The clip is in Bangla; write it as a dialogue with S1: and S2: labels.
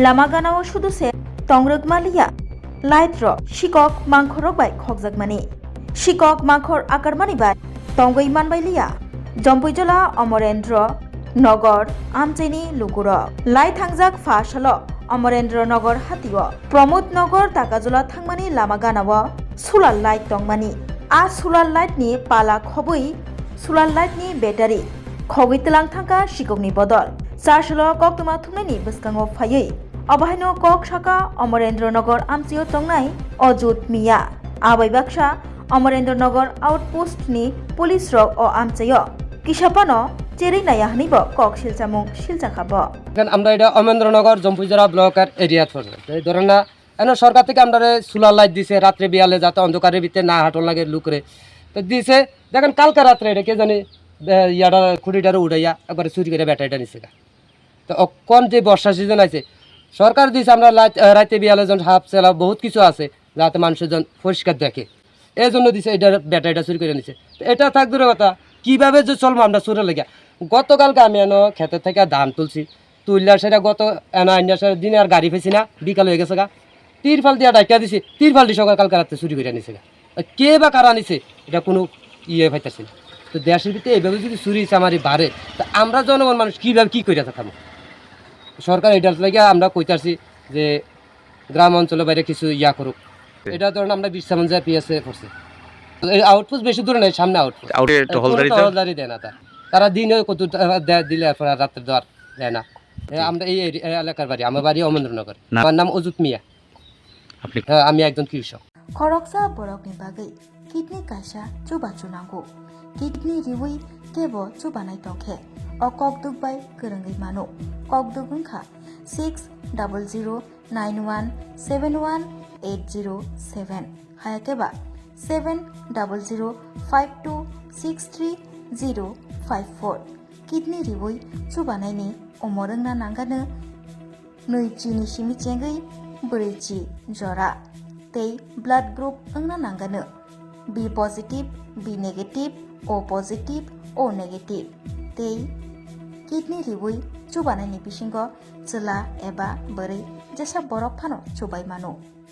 S1: lama ganao suduse tongrok malia light ro shikok mangkhorok bai khokjakmani shikok mangkhor akarmani bai tongoi manbai liya jompoijola Amorendra Nogor Amcheni Lukuro Lai Thangjak Phashalo Amorendra Nogor Hatio Pramod Nogor Takajola Thangmani Lama Ganao Solar Light Tongmani A Solar Light ni Pala Khobui Solar Light ni Battery Khogui Telang Thangka Shikokni Bodol Charshalo Koktuma Thumnani Biskango Phayui Abahaino Kok Shaka Amorendra Nogor Amchio Tongnai Ojut Mia Abai Baksha Amorendra Nogor Outpost ni Police Rok o Amchayo Kishapano চেরি নাইয়া হানিব কক শিলচামুং শিলচাখাবো
S2: আমরা এটা অমেন্দ্রনগর জম্পুজরা ব্লকের এরিয়াত পড়ে এই ধরেন না এনে সরকার থেকে আমরা সোলার লাইট দিছে রাত্রে বিয়ালে যাতে অন্ধকারের ভিতরে না হাঁটন লাগে লুকরে তো দিছে দেখেন কালকে রাত্রে এটা কে জানি ইয়াটা খুঁটিটারে উড়াইয়া একবারে চুরি করে ব্যাটারিটা নিছে তো কোন যে বর্ষা সিজন আছে সরকার দিছে আমরা লাইট রাতে বিয়ালে যখন হাফ চালা বহুত কিছু আছে যাতে মানুষের জন পরিষ্কার দেখে এই জন্য দিছে এটা ব্যাটারিটা চুরি করে নিছে এটা থাক দূরের কথা কিভাবে যে চলবো আমরা চুরে লেগে গতকালকে আমি এনো ক্ষেতের থেকে ধান তুলছি তুললার সেটা গত এনা আইনার দিনে আর গাড়ি ফেছি না বিকাল হয়ে গেছে গা তিরফাল দিয়ে ডাইকা দিছি তিরফালটি সকাল কালকে রাত্রে চুরি করে নিছে গা কে বা কারা নিছে এটা কোনো ইয়ে পাইতেছি না তো দেশের ভিতরে এইভাবে যদি চুরি চামারি বাড়ে তা আমরা জনগণ মানুষ কীভাবে কী করে থাকবো সরকার এটার লাগে আমরা কইতাছি যে গ্রাম অঞ্চলের বাইরে কিছু ইয়া করুক এটা ধরুন আমরা বিশ্রাম যায় পিএসএ করছি আউটপোস্ট বেশি দূরে নেই সামনে আউটপোস্ট হলদারি দেয় না তারা দিনে কত দিলে রাত্রে দেওয়ার দেয় না আমরা এই এলাকার বাড়ি আমার বাড়ি অমেন্দ্রনগর আমার নাম অজুত মিয়া আমি একজন কৃষক
S1: খরকসা বরকনি বাগৈ কিডনি কাইসা চুবা চুনাंगौ কিডনি রিউই কেবো চুবাनाय तंखे अ ककदुक बाय गोरोंगै मानो ककदुक ओंखा 600091718007 हायाकेबा 7005263054 किडनी रिवुई चुबानायनि अमरंना नांगानो नैजिनि सिमिचेंगै ब्रैजि जरा तै ब्लाड ग्रुप ओंना नांगानो B positive B negative O positive O negative तै किडनी रिवुई चुबानायनि बिसिंग चला एबा बोरै जेसा बरफ फानो चुबाय मानो